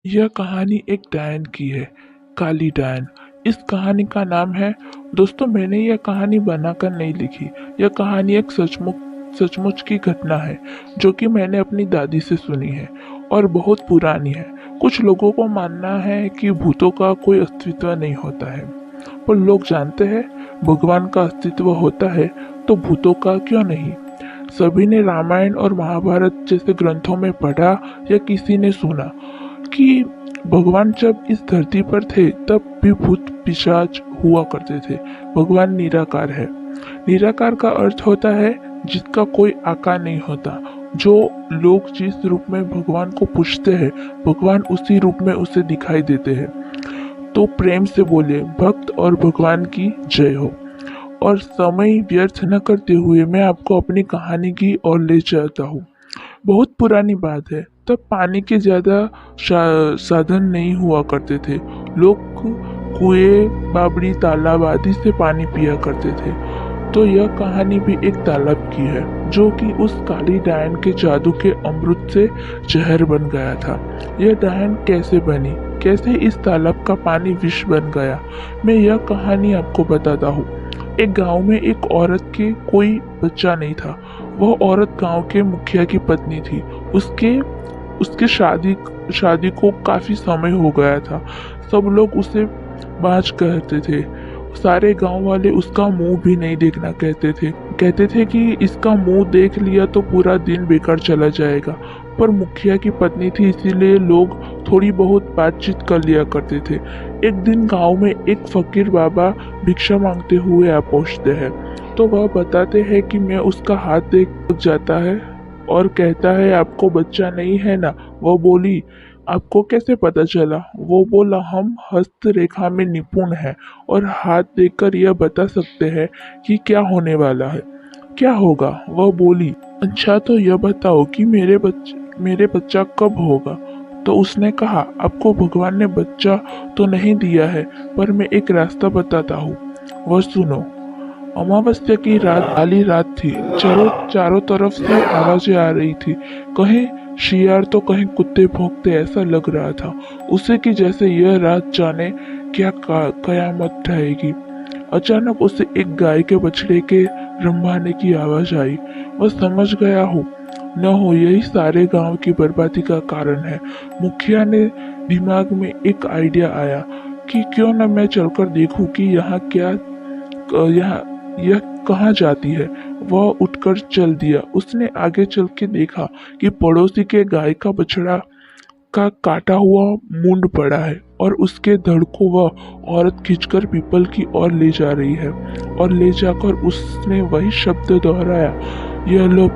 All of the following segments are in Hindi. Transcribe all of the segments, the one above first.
यह कहानी एक डायन की है, काली डायन। इस कहानी का नाम है। दोस्तों, मैंने यह कहानी बनाकर नहीं लिखी। यह कहानी एक सचमुच सचमुच की घटना है जो कि मैंने अपनी दादी से सुनी है और बहुत पुरानी है। कुछ लोगों को मानना है कि भूतों का कोई अस्तित्व नहीं होता है, पर लोग जानते हैं भगवान का अस्तित्व होता है, तो भूतों का क्यों नहीं। सभी ने रामायण और महाभारत जैसे ग्रंथों में पढ़ा या किसी ने सुना कि भगवान जब इस धरती पर थे तब भी भूत पिशाच हुआ करते थे। भगवान निराकार है। निराकार का अर्थ होता है जिसका कोई आकार नहीं होता। जो लोग जिस रूप में भगवान को पूजते हैं, भगवान उसी रूप में उसे दिखाई देते हैं। तो प्रेम से बोले भक्त और भगवान की जय हो। और समय व्यर्थ न करते हुए मैं आपको अपनी कहानी की ओर ले जाता हूँ। बहुत पुरानी बात है। तब पानी के ज्यादा साधन नहीं हुआ करते थे। लोग कुएं, बावड़ी, तालाब आदि से पानी पिया करते थे। तो यह कहानी भी एक तालाब की है जो कि उस काली डायन के जादू के अमृत से जहर बन गया था। यह डायन कैसे बनी, कैसे इस तालाब का पानी विष बन गया, मैं यह कहानी आपको बताता हूँ। एक गांव में एक औरत के कोई बच्चा नहीं था। वह औरत गांव के मुखिया की पत्नी थी। उसके उसके शादी को काफी समय हो गया था। सब लोग उसे बाज कहते थे। सारे गांव वाले उसका मुंह भी नहीं देखना कहते थे कि इसका मुंह देख लिया तो पूरा दिन बेकार चला जाएगा। पर मुखिया की पत्नी थी, इसीलिए लोग थोड़ी बहुत बातचीत कर लिया करते थे। एक दिन गांव में एक फकीर बाबा भिक्षा मांगते हुए आ पहुंचते हैं। तो वह बताते हैं कि मैं उसका हाथ देख जाता है और कहता है, आपको बच्चा नहीं है ना। वह बोली, आपको कैसे पता चला। वो बोला, हम हस्तरेखा में निपुण हैं और हाथ देखकर यह बता सकते हैं कि क्या होने वाला है, क्या होगा। वह बोली, अच्छा तो यह बताओ कि मेरे बच्चा कब होगा। तो उसने कहा, आपको भगवान ने बच्चा तो नहीं दिया है, पर मैं एक रास्ता बताता हूँ, वह सुनो। अमावस्या की रात, काली रात थी। चारों तरफ से आवाजें आ रही थी। कहीं शियार तो कहीं कुत्ते भौंकते, ऐसा लग रहा था उसे कि जैसे यह रात जाने क्या कयामत ढहेगी। अचानक उसे एक गाय के बछड़े के रंभाने की आवाज आई। वह समझ गया हो न हो यही सारे गांव की बर्बादी का कारण है। मुखिया ने दिमाग में एक आइडिया आया कि क्यों न मैं चलकर देखूं कि यह कहाँ जाती है। वह उठकर चल दिया। उसने आगे चल के देखा कि पड़ोसी के गाय का बछड़ा का काटा हुआ मुंड पड़ा है और उसके धड़ को वह औरत खींचकर पीपल की ओर ले जा रही है। और ले जाकर उसने वही शब्द दोहराया, यह लो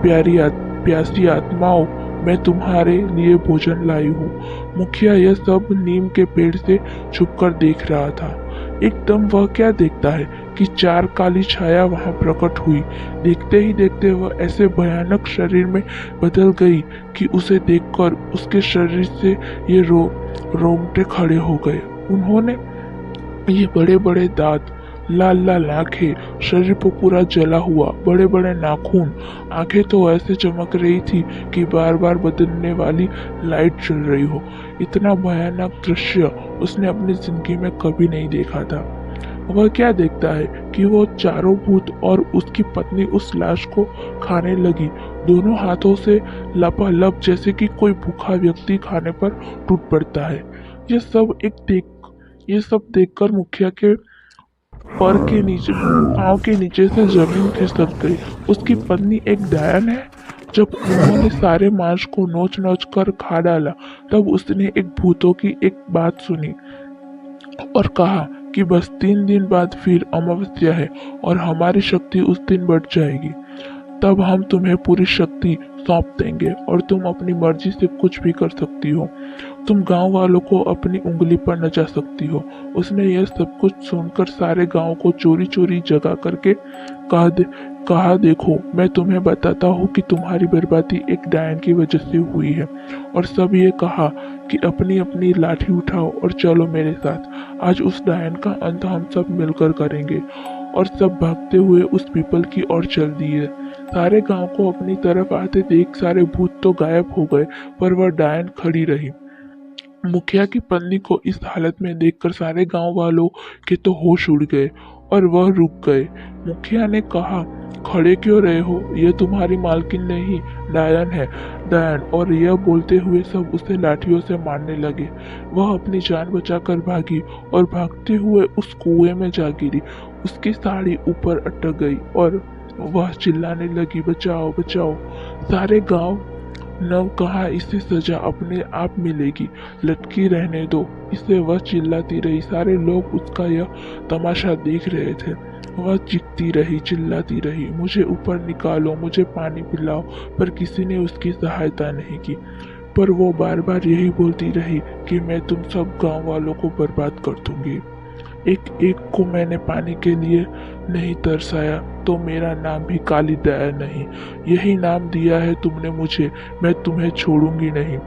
प्यासी आत्माओं, मैं तुम्हारे लिए भोजन लाई हूँ। मुखिया यह सब नीम के पेड़ से छुपकर देख रहा था। एकदम वह क्या देखता है कि चार काली छाया वहां प्रकट हुई। देखते ही देखते वह ऐसे भयानक शरीर में बदल गई कि उसे देखकर उसके शरीर से ये रोंगटे खड़े हो गए। उन्होंने ये बड़े बड़े दांत, लाल लाल आंखें, शरीर पर पूरा जला हुआ, बड़े बड़े नाखून। आंखें तो ऐसे चमक रही थी कि बार बार बदलने वाली लाइट चल रही हो। इतना भयानक दृश्य उसने अपनी जिंदगी में कभी नहीं देखा था। वह क्या देखता है कि वो चारों भूत और उसकी पत्नी उस लाश को खाने लगी, दोनों हाथों से लपालप, जैसे कि कोई भूखा व्यक्ति खाने पर टूट पड़ता है। ये सब देखकर मुखिया के पैर के नीचे, पाँव के नीचे से जमीन खिसक गई। उसकी पत्नी एक डायन है। जब उन्होंने सारे मांस को नोच नोच कर खा डाला, तब उसने एक भूतों की एक बात सुनी और कहा कि बस 3 दिन बाद फिर अमावस्या है और हमारी शक्ति उस दिन बढ़ जाएगी। तब हम तुम्हें पूरी शक्ति सौंप देंगे और तुम अपनी मर्जी से कुछ भी कर सकती हो। तुम गांव वालों को अपनी उंगली पर नचा सकती हो। उसने यह सब कुछ सुनकर सारे गांव को चोरी चोरी जगा करके कहा, देखो मैं तुम्हें बताता हूँ कि तुम्हारी बर्बादी एक डायन की वजह से हुई है। और सब ये कहा कि अपनी अपनी लाठी उठाओ और चलो मेरे साथ। आज उस डायन का अंत हम सब मिलकर करेंगे। और सब भागते हुए उस पीपल की ओर चल दिए। सारे गांव को अपनी तरफ आते देख सारे भूत तो गायब हो गए, पर वह डायन खड़ी रही। मुखिया की पत्नी को इस हालत में देखकर सारे गांव वालों के तो होश उड़ गए और वह रुक गए। मुखिया ने कहा, खड़े क्यों रहे हो? यह तुम्हारी मालकिन नहीं, डायन है, डायन। और यह बोलते हुए सब उसे लाठियों से मारने लगे। वह अपनी जान बचाकर भागी और भागते हुए उस कुएं में जा गिरी। उसकी साड़ी ऊपर अटक गई और वह चिल्लाने लगी, बचाओ बचाओ। सारे गांव नव कहा, इसे सजा अपने आप मिलेगी, लटकी रहने दो इसे। वह चिल्लाती रही। सारे लोग उसका यह तमाशा देख रहे थे। वह चीखती रही, चिल्लाती रही, मुझे ऊपर निकालो, मुझे पानी पिलाओ। पर किसी ने उसकी सहायता नहीं की। पर वो बार बार यही बोलती रही कि मैं तुम सब गांव वालों को बर्बाद कर दूंगी। एक एक को मैंने पानी के लिए नहीं तरसाया तो मेरा नाम भी काली दया नहीं। यही नाम दिया है तुमने मुझे, मैं तुम्हें छोड़ूंगी नहीं।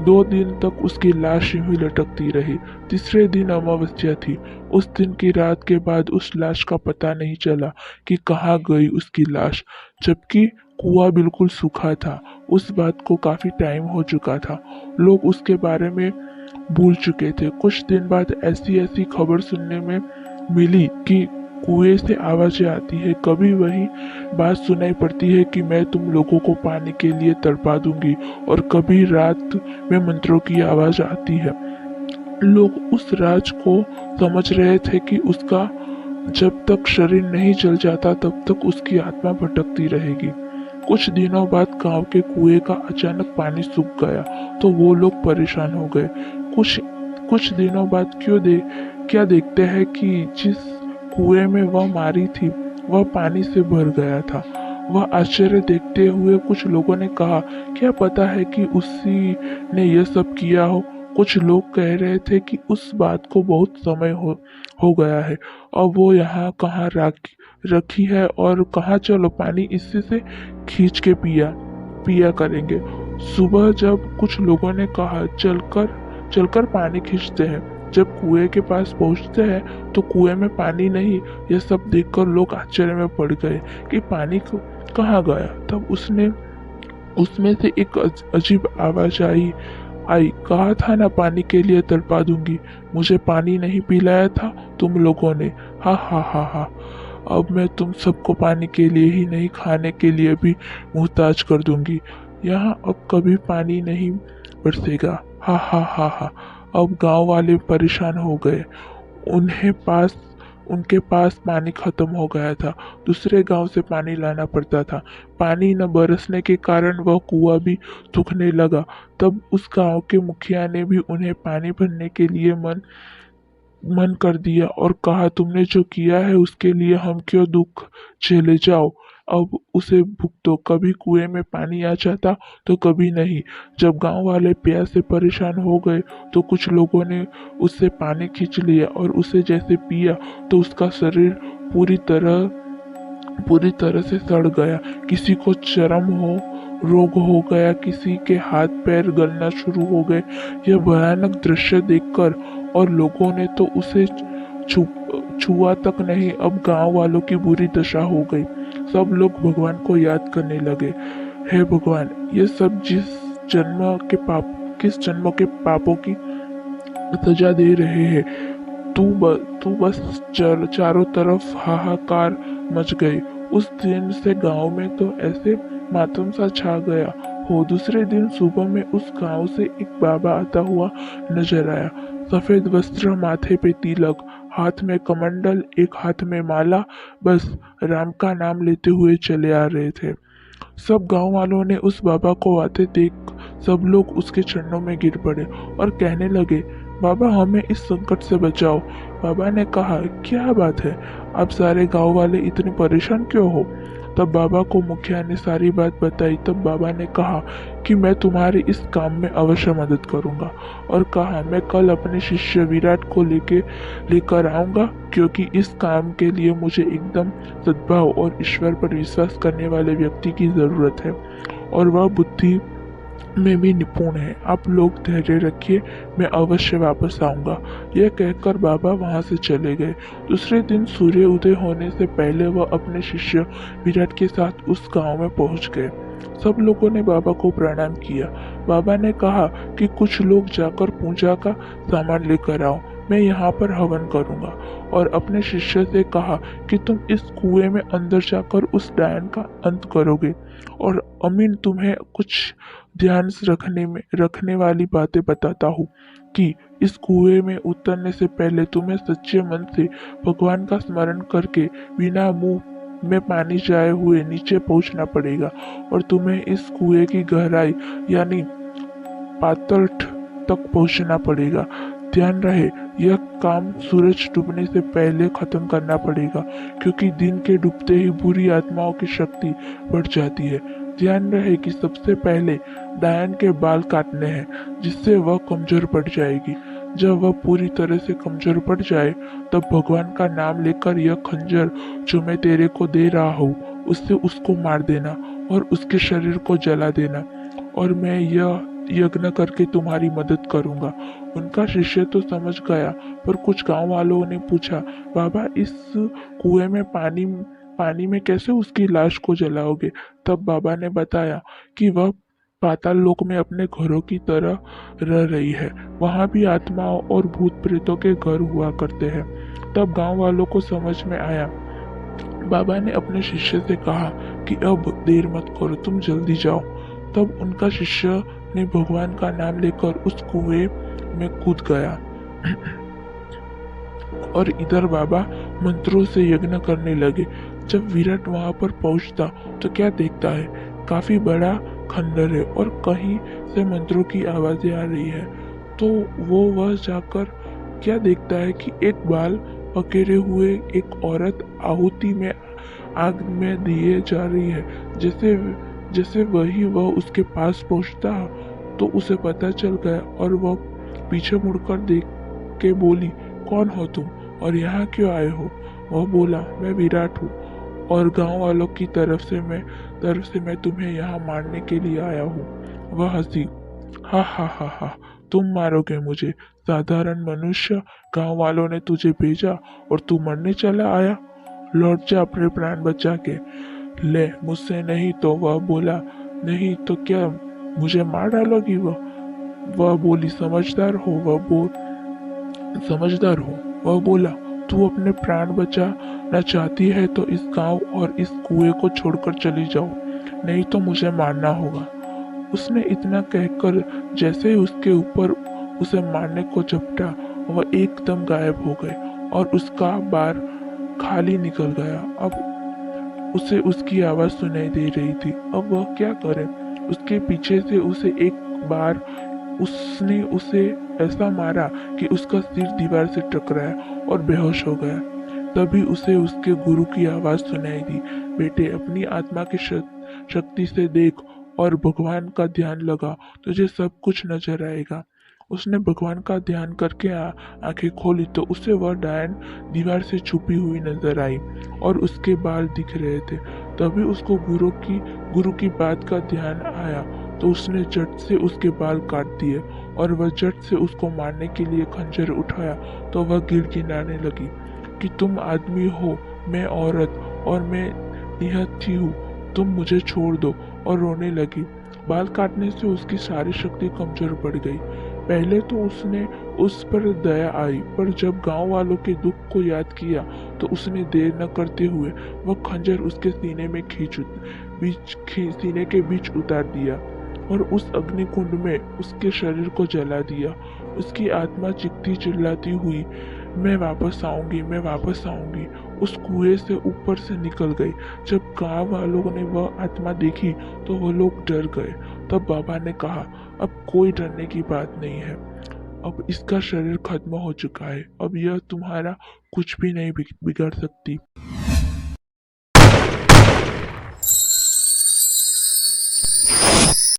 2 दिन तक उसकी लाश यूं ही लटकती रही। तीसरे दिन अमावस्या थी। उस दिन की रात के बाद उस लाश का पता नहीं चला कि कहाँ गई उसकी लाश, जबकि कुआं बिल्कुल सूखा था। उस बात को काफी टाइम हो चुका था। लोग उसके बारे में भूल चुके थे। कुछ दिन बाद ऐसी ऐसी खबर सुनने में मिली कि कुएं से आवाजें आती है। कभी वही बात सुनाई पड़ती है कि मैं तुम लोगों को पानी के लिए तड़पा दूंगी, और कभी रात में मंत्रों की आवाज आती है। लोग उस राज को समझ रहे थे कि उसका जब तक शरीर नहीं जल जाता तब तक उसकी आत्मा भटकती रहेगी। कुछ दिनों बाद गांव के कुएं का अचानक पानी सूख गया तो वो लोग परेशान हो गए। कुछ कुछ दिनों बाद क्या देखते हैं कि जिस कुएं में वह मारी थी वह पानी से भर गया था। वह आश्चर्य देखते हुए कुछ लोगों ने कहा, क्या पता है कि उसी ने यह सब किया हो। कुछ लोग कह रहे थे कि उस बात को बहुत समय हो गया है और वो यहाँ कहाँ रखी है, और कहाँ चलो पानी इसी से खींच के पिया करेंगे। सुबह जब कुछ लोगों ने कहा, चलकर पानी खींचते हैं। जब कुएं के पास पहुंचते हैं तो कुएं में पानी नहीं। यह सब देखकर लोग आश्चर्य में पड़ गए कि पानी कहाँ गया। तब उसमें से एक अजीब आवाज आई, कहा था ना पानी के लिए तड़पा दूंगी। मुझे पानी नहीं पिलाया था तुम लोगों ने। हा हा हा हा। अब मैं तुम सबको पानी के लिए ही नहीं, खाने के लिए भी मुहताज कर दूंगी। यहाँ अब कभी पानी नहीं बरसेगा। हा हा हा हा। अब गांव वाले परेशान हो गए। उनके पास पानी खत्म हो गया था। दूसरे गांव से पानी लाना पड़ता था। पानी न बरसने के कारण वह कुआं भी सूखने लगा। तब उस गांव के मुखिया ने भी उन्हें पानी भरने के लिए मन कर दिया और कहा, तुमने जो किया है उसके लिए हम क्यों दुख झेले, जाओ अब उसे भुगतो। कभी कुएं में पानी आ जाता तो कभी नहीं। जब गांव वाले प्यास से परेशान हो गए तो कुछ लोगों ने उससे पानी खींच लिया और उसे जैसे पिया तो उसका शरीर पूरी तरह से सड़ गया। किसी को चर्म रोग हो गया, किसी के हाथ पैर गलना शुरू हो गए। यह भयानक दृश्य देखकर और लोगों ने तो उसे छुआ तक नहीं। अब गांव वालों की बुरी दशा हो गई। सब लोग भगवान को याद करने लगे, हे भगवान, ये सब किस जन्म के पापों की सजा दे रहे हैं। तू बस चारों तरफ हाहाकार मच गई। उस दिन से गांव में तो ऐसे मातम सा छा गया हो। दूसरे दिन सुबह में उस गांव से एक बाबा आता हुआ नजर आया। सफेद वस्त्र, माथे पे तिलक, हाथ में कमंडल, एक हाथ में माला, बस राम का नाम लेते हुए चले आ रहे थे। सब गांव वालों ने उस बाबा को आते देख सब लोग उसके चरणों में गिर पड़े और कहने लगे, बाबा हमें इस संकट से बचाओ। बाबा ने कहा, क्या बात है, आप सारे गांव वाले इतने परेशान क्यों हो? तब बाबा को मुखिया ने सारी बात बताई। तब बाबा ने कहा कि मैं तुम्हारी इस काम में अवश्य मदद करूंगा, और कहा मैं कल अपने शिष्य विराट को लेकर आऊंगा, क्योंकि इस काम के लिए मुझे एकदम सद्भाव और ईश्वर पर विश्वास करने वाले व्यक्ति की जरूरत है, और वह में भी निपुण है। आप लोग धैर्य रखिए, मैं अवश्य वापस आऊंगा। यह कहकर बाबा वहां से चले गए। दूसरे दिन सूर्य उदय होने से पहले वह अपने शिष्य विराट के साथ उस गांव में पहुंच गए। सब लोगों ने बाबा को प्रणाम किया। बाबा ने कहा कि कुछ लोग जाकर पूजा का सामान लेकर आओ, मैं यहाँ पर हवन करूंगा। और अपने शिष्य से कहा कि तुम इस कुएं में अंदर जाकर उस डायन का अंत करोगे। और अमीन, तुम्हें कुछ ध्यान से रखने वाली बातें बताता हूँ कि इस कुएं में उतरने से पहले तुम्हें सच्चे मन से भगवान का स्मरण करके बिना मुंह में पानी जाए हुए नीचे पहुंचना पड़ेगा। और तुम्हें इस कुएं की गहराई यानी पाताल तक पहुंचना पड़ेगा। ध्यान रहे, यह काम सूरज डूबने से पहले खत्म करना पड़ेगा, क्योंकि दिन के डूबते ही बुरी आत्माओं की शक्ति बढ़ जाती है। ध्यान रहे कि सबसे पहले डायन के बाल काटने हैं, जिससे वह कमजोर पड़ जाएगी। जब वह पूरी तरह से कमजोर पड़ जाए, तब भगवान का नाम लेकर यह खंजर जो मैं तेरे को दे रहा हूँ, उससे उसको मार देना और उसके शरीर को जला देना, और मैं यह यज्ञ करके तुम्हारी मदद करूंगा। उनका शिष्य तो समझ गया, पर कुछ गांव वालों ने पूछा, बाबा, इस कुएं में पानी में कैसे उसकी लाश को जलाओगे? तब बाबा ने बताया कि वह पाताल लोक में अपने घरों की तरह रह रही है। वहां भी आत्माओं और भूत प्रेतों के घर हुआ करते हैं। तब गांव वालों को समझ में आया। बाबा ने अपने शिष्य से कहा कि अब देर मत करो, तुम जल्दी जाओ। तब उनका शिष्य ने भगवान का नाम लेकर उस कुएं में कूद गया। और इधर बाबा मंत्रों से यज्ञ करने लगे। जब विराट वहां पर पहुंचता तो क्या देखता है, काफी बड़ा खंडर है और कहीं से मंत्रों की आवाजें आ रही है। तो वह जाकर क्या देखता है कि एक बाल पकड़े हुए एक औरत आहुति में आग में दिए जा रही है। जैसे जैसे वह उसके पास पहुंचता तो उसे पता चल गया, और वह पीछे मुड़कर देख के बोली, कौन हो तुम और यहाँ क्यों आए हो? वह बोला, मैं विराट हूँ और गांव वालों की तरफ से मैं तुम्हें यहाँ मारने के लिए आया हूँ। वह हंसी, हा हा हा हा, तुम मारोगे मुझे? साधारण मनुष्य, गांव वालों ने तुझे भेजा और तू मरने चला आया? लौट जा अपने प्राण बचा के। ले, मुझसे नहीं तो? वह बोला, नहीं तो क्या मुझे मार डालोगी? वह बोली, समझदार हो। वह बोला, तू अपने प्राण बचाना चाहती है तो इस गांव और इस कुएं को छोड़कर चली जाओ, नहीं तो मुझे मारना होगा। उसने इतना कहकर जैसे ही उसके ऊपर उसे मारने को झपटा, वह एकदम गायब हो गए और उसका बार खाली निकल गया। अब उसे उसकी आवाज सुनाई दे रही थी। अब वह क्या करे? उसके पीछे से उसे एक बार उसने उसे ऐसा मारा कि उसका सिर दीवार से टकराया और बेहोश हो गया। तभी उसे उसके गुरु की आवाज सुनाई दी, बेटे, अपनी आत्मा की शक्ति से देख और भगवान का ध्यान लगा, तुझे सब कुछ नजर आएगा। उसने भगवान का ध्यान करके आंखें खोली तो उसे वह डायन दीवार से छुपी हुई नजर आई और उसके बाल दिख रहे थे। तभी उसको गुरु की बात का ध्यान आया तो उसने झट से उसके बाल काट दिए और वह झट से उसको मारने के लिए खंजर उठाया तो वह गिड़गिड़ाने लगी कि तुम आदमी हो, मैं औरत, और मैं निहत्थी हूँ, तुम मुझे छोड़ दो। और रोने लगी। बाल काटने से उसकी सारी शक्ति कमजोर पड़ गई। पहले तो उसने उस पर दया आई, पर जब गांव वालों के दुख को याद किया तो उसने देर न करते हुए वह खंजर उसके सीने में सीने के बीच उतार दिया और उस अग्निकुंड में उसके शरीर को जला दिया। उसकी आत्मा चीखती चिल्लाती हुई, मैं वापस आऊंगी, उस कुएं से ऊपर से निकल गई। जब गांव वालों ने वह आत्मा देखी तो वो लोग डर गए। तब बाबा ने कहा, अब कोई डरने की बात नहीं है, अब इसका शरीर खत्म हो चुका है, अब यह तुम्हारा कुछ भी नहीं बिगाड़ सकती।